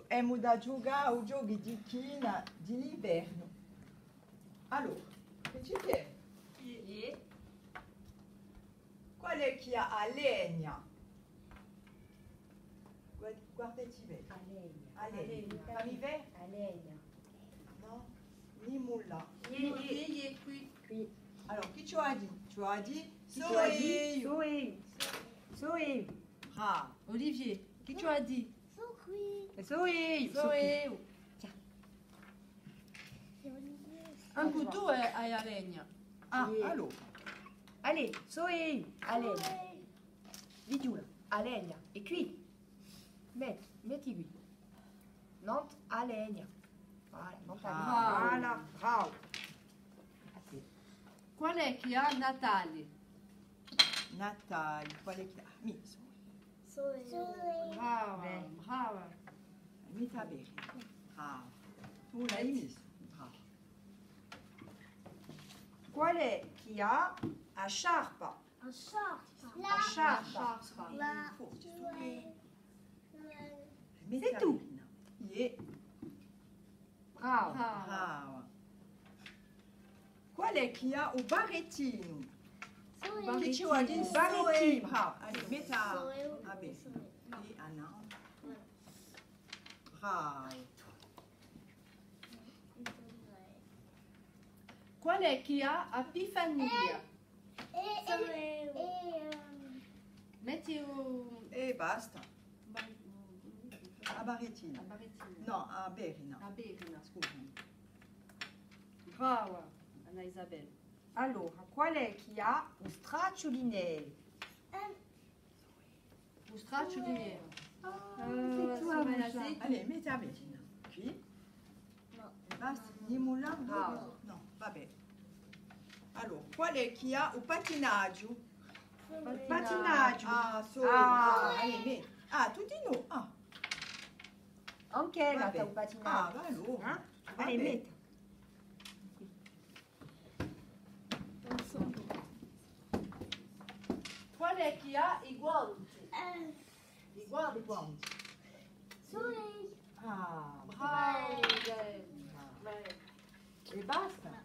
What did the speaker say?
Emo da giocare o giochi di china d'inverno. Allora, che ci chiede? Qual è che ha legna? Guardati bene. A legna. Fammi vedere? A legna. No? Ni mulla. Qui. Qui. Alors, qui tu as dit? Tu as dit Soeil. Soeil. Ah, Olivier, qui tu as dit? Soeil. Tiens. Un couteau à legna. ah, Sì. allora. Allez, soeil. A legna. Di giù, a legna. E qui. Metti qui. Nantes a legna. Voilà, Nantes a legna. Voilà, bravo. A te. Qual è che ha Natale? Natale, qual è che ha? Mi, Brava, Bene. brava. mi sta bene. Ah, tu l'hai messo. Bravo. Qual è chi ha a sciarpa? A sciarpa. C'est tout. Yeah. Bravo. Brava. Qual è che ha un barrettino? Che ci vuoi dire? Barrettino. Bravo. Allez, metti a bene. E a no. Bravo. Qual è che ha Epifania? Metti E basta. A barrettino. a Barrettino. No, a Berina. A Berina. Scusami. Brava, Anna Isabelle. Allora, qual è chi ha un stracciolino? Un straccio di nero. C'est toi, mon chat. Allez, metti a Berina. Qui? Basta. Ni mulla? Bravo. No, vabbè. Allora, qual è che ha un pattinaggio? Pattinaggio. Ah, allez, metti. Ah, tutti no. Ah, Anche la vabbè. tua un pattinaggio. Ah, va allora. Hein? Allez, Vabbè. metti. Qual è che ha i guanti? I guanti. Ah, Bravo, Isabelle. e basta.